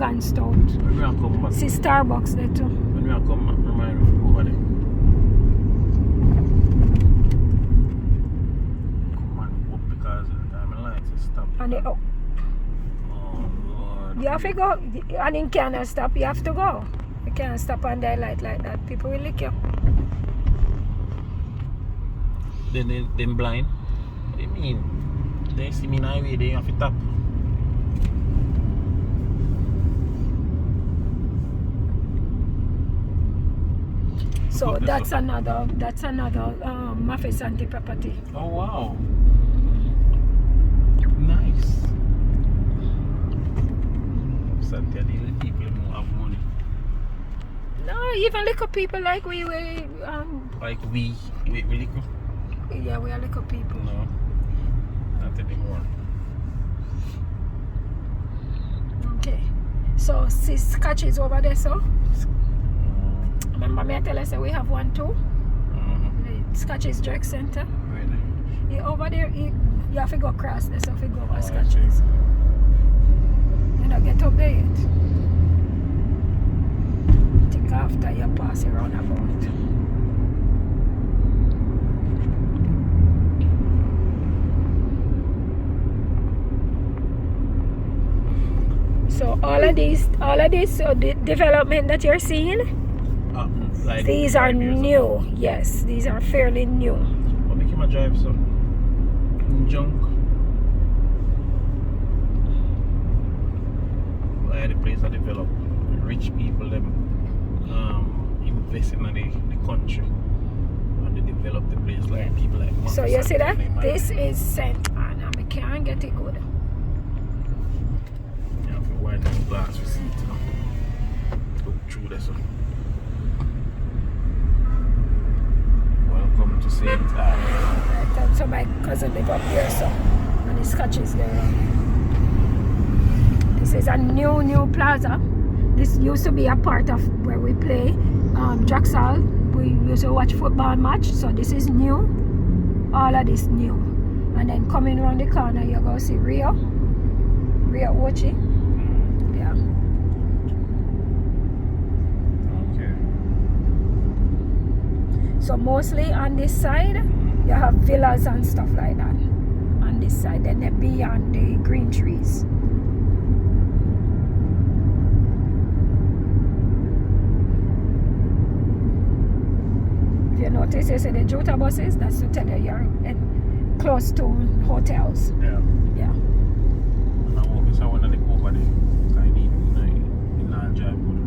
glanced out. When we are come back. See Starbucks there too. When we are come back, remind me over there. Come on, up because of the time I like to stop. And it up. Oh Lord. You have to go. And you cannot stop. You have to go. You can't stop on their light like that. People will lick you. Then blind. What do you mean? They see me in the highway, they have to tap. So that's another Mafe Santi property. Oh wow. Nice. Santi are the only people who have money. No, even little people like we Like we little? yeah, we are little people. No. Not anymore. Okay. So see Scotch is over there, so remember me I tell us that we have one too? The Scotches Drug Center. Really? Yeah, over there you have to go across there, so if you go over Oh, Scotches. You don't get up there yet. Take after you pass around about. So all of this the development that you're seeing, Like these are 5 years new. ago. Yes, these are fairly new. What make him a drive so? Junk. Why the place are developed? Rich people them invest in the country and they develop the place like people like Marcus. So you see that? and them, This is St. Anna. I can't get it good. You have to wind the glass receipt. Look through this one. Welcome to St. Anna. Right, so my cousin live up here, so and the Scotch is there. This is a new plaza. This used to be a part of where we play Jacksal. We used to watch football match, so this is new. All of this new. And then coming around the corner, you go see Rio Ochi. Yeah. Okay. So mostly on this side, you have villas and stuff like that. On this side, then they're beyond the green trees. If you notice, you see the Jota buses, that's to tell you you're close to hotels. Yeah. Yeah. And I hope it's one of the over there. Because I need in that drive good.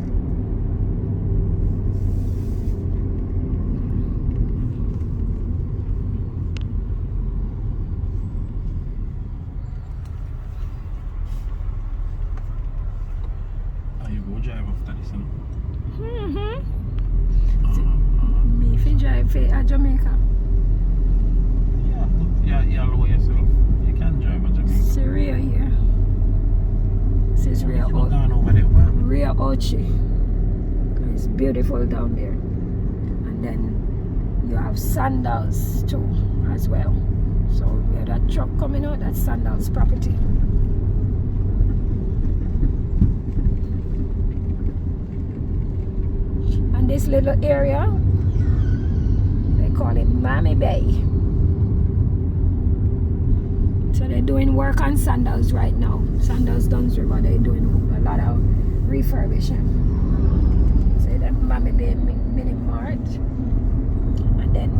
You go drive after this, you know? Me if you drive for Jamaica. Yeah, but yeah, lower yourself. You can drive at Jamaica. See Rio here. This is Rio You go down over there, what? Rio Ochi. It's beautiful down there. And then you have Sandals too as well. So we have that truck coming out, that's Sandals property. And this little area, they call it Mammy Bay. So they're doing work on Sandals right now. Sandals Dunn's River, they're doing a lot of refurbishing. So the Mammy Bay Mini Mart. And then,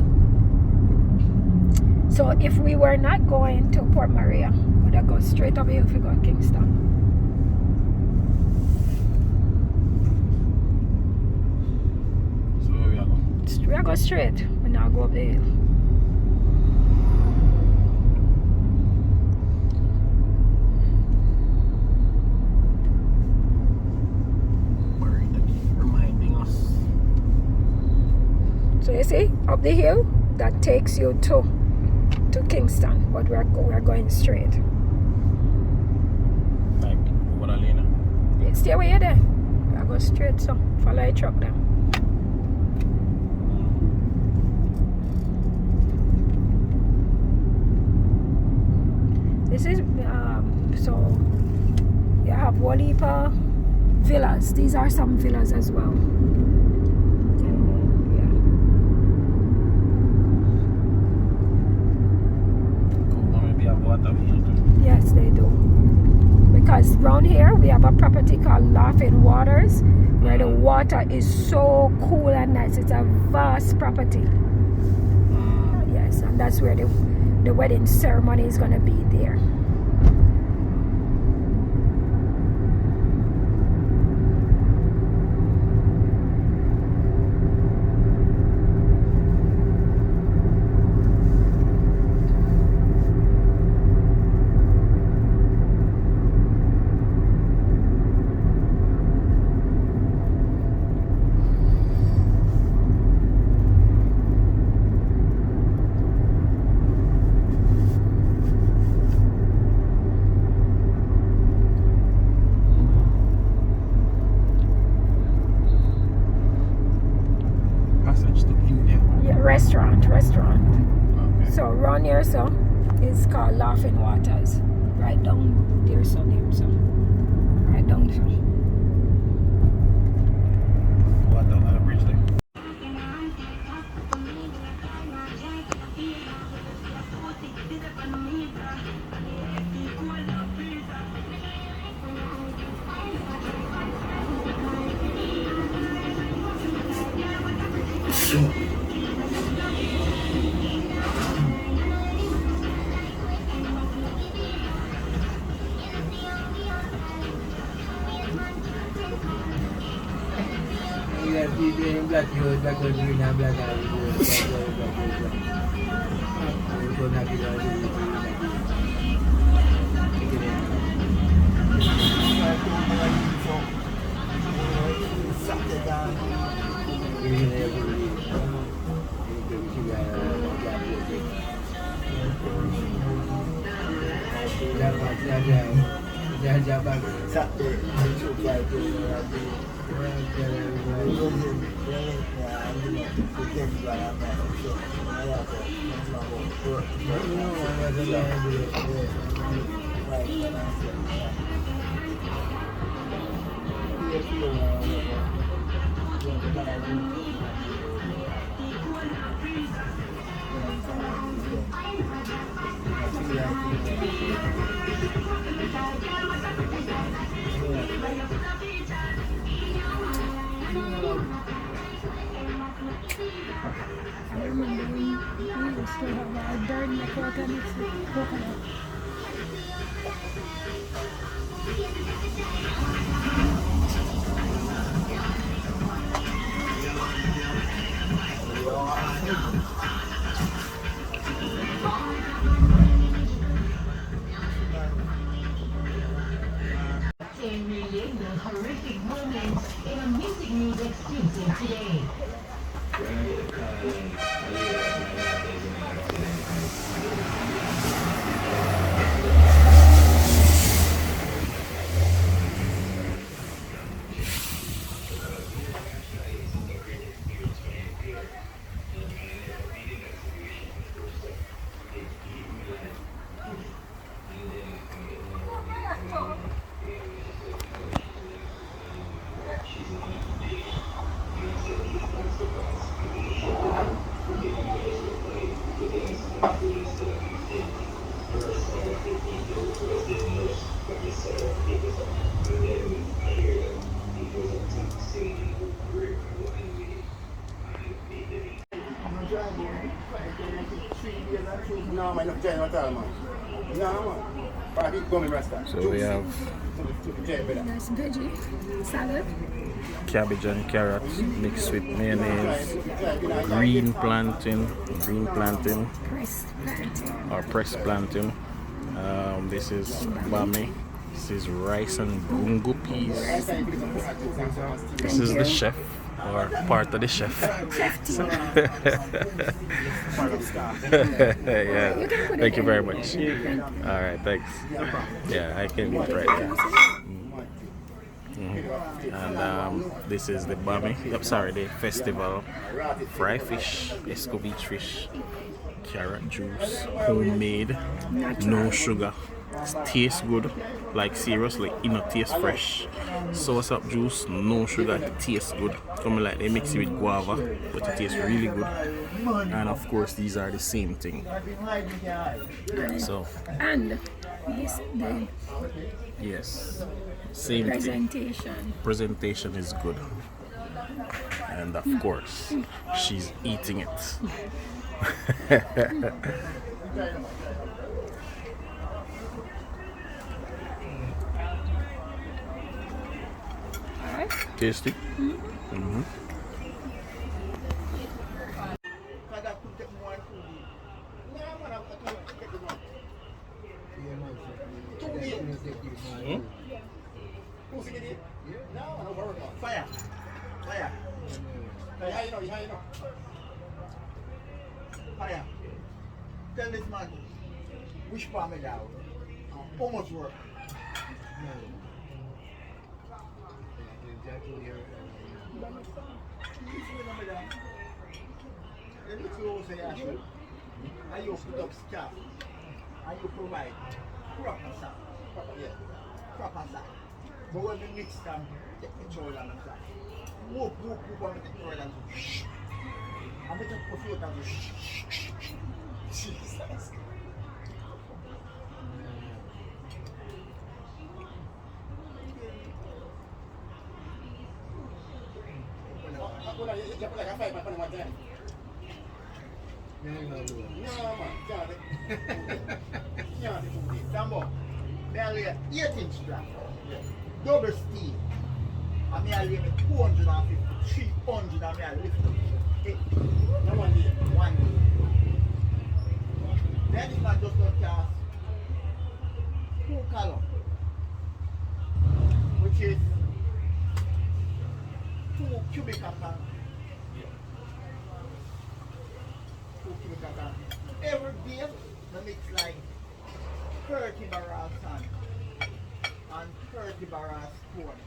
so if we were not going to Port Maria, we would go straight up here if we go to Kingston. So where we are going? We go straight. We now go up the hill. Reminding us. So you see, up the hill, that takes you to Kingston, but we're going straight. Like, over the lane. Yeah, stay where you're there. I go straight, so follow the truck then. This is so you have Walipa villas. These are some villas as well. Yeah. Maybe have water here too. Yes, they do. Because around here we have a property called Laughing Waters, where the water is so cool and nice. It's a vast property. Yes, and that's where the wedding ceremony is going to be there. Restaurant. Okay. So around here, so it's called Laughing Waters. Right down there, so name, so right down there. Water on the bridge there. I remember we used to have our bird in the coconut. Reliving horrific moments in a music news exclusive today. So we have Nice veggie salad. cabbage and carrots mixed with mayonnaise, green plantain Pressed plantain. or pressed plantain. This is bami. This is rice and bungo peas. This is the chef or part of the chef. Yeah. Thank you very much. All right, thanks. Yeah, I can eat right there. And this is the bami. Sorry, the festival fry fish, Escovitch fish, carrot juice, homemade, no sugar. tastes good. Like seriously, it not taste fresh. Soursop juice, no sugar, it tastes good. Come like they mix it with guava, but it tastes really good. And of course, these are the same thing. So And this the yes, same thing. Presentation is good. And of course, she's eating it. Tasty. Mm-hmm. Fire. Fire. Fire. Tell this man which part me down. How much work? Let me close the issue. And you put up staff. And you provide proper staff. Proper staff. But when we mix them, take the control and stuff. Whoop, and take control and I'm going to put you down. Jesus. Double steam. I mean, I live at 250, 300, I mean, I lift up. One day. Then it's not just going to cast 2 columns, which is 2 cubic meters. 2 cubic meters. Every day, I mix like 30 barrels sand and 30 barrels corn.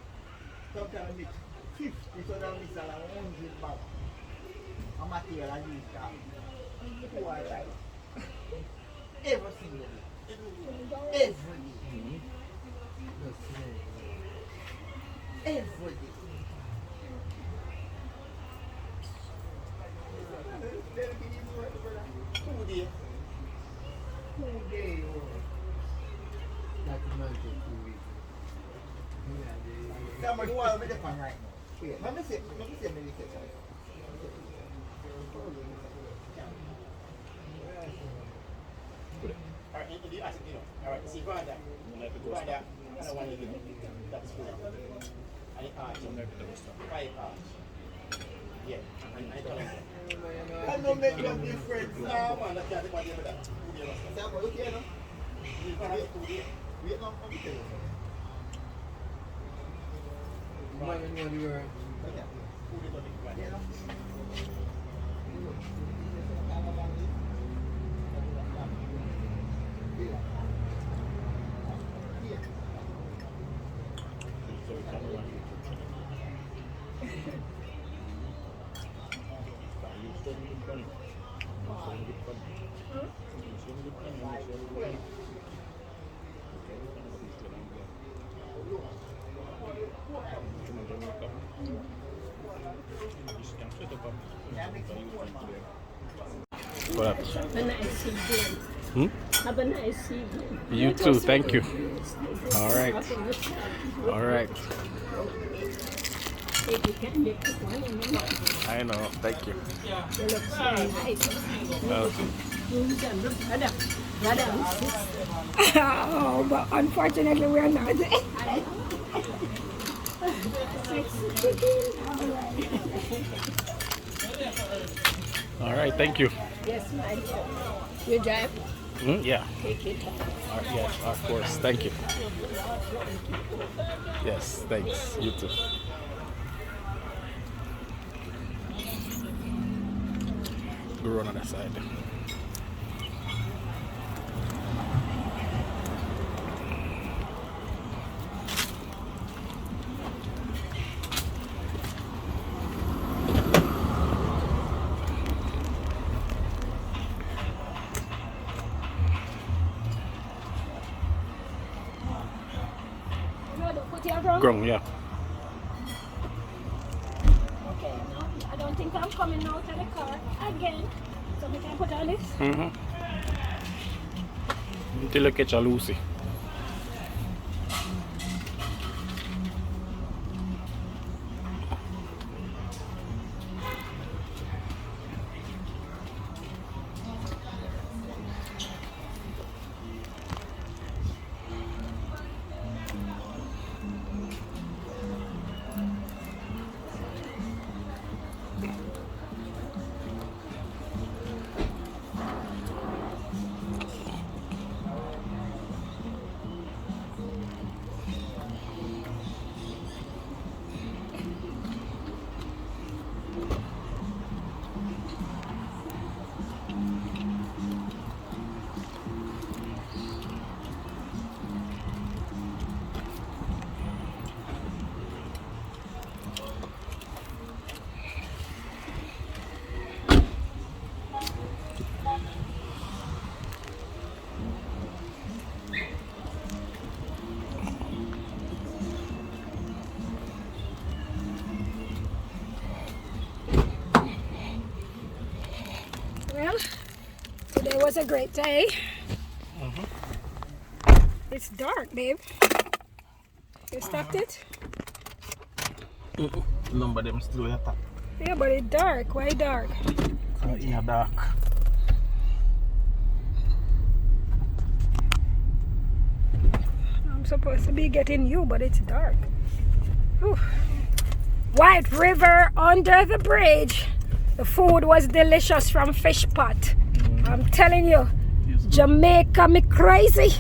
Sometimes I mix 50, so that mix like 100 barrels. A material I use that. Who I like. Every single day. Every day. Every day. 2 days. 2 days. That's not 2 weeks. How much oil we depend right now? Wait, let me see. Alright, you ask it, alright, see, go on there. I don't want you to do that's good. And the arch, 5 arch. Yeah, and I don't like that. I don't make no difference. No, man, that's not the body of that. 2 days. Say, I'm okay, no? Wait, no, I'm okay. Man, you know the word. Okay. 2 days, yeah, no? What? Have a nice evening. Have a nice evening. You too, thank you. All right. All right. I know, thank you. You look so nice. Oh, but unfortunately we're not. All right, thank you. Yes, my dear. You drive? Yeah. Take your time. Yes, of course. Thank you. Yes, thanks. You too. Go run on that side. ground? Ground, yeah. Okay, no, I don't think I'm coming out of the car again. So we can put on this. Until you catch a Lucy. Well, today was a great day. It's dark, babe. You stopped it? Number them still at top. Yeah, but it's dark. Why dark? Yeah, dark. I'm supposed to be getting you, but it's dark. Whew. White River under the bridge. The food was delicious from fish pot. I'm telling you, Jamaica me crazy.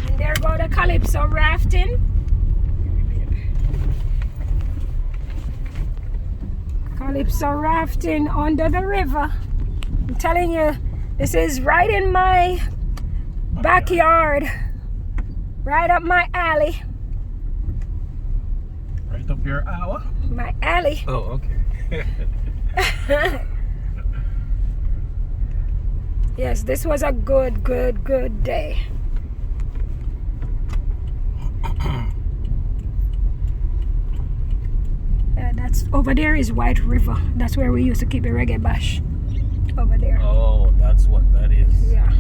And there go the Calypso rafting. Calypso rafting under the river. I'm telling you, this is right in my backyard, right up my alley. Right up your hour? My alley. Oh, okay. Yes, this was a good day. That's over there is White River. That's where we used to keep a reggae bash. Over there. Oh, that's what that is. Yeah.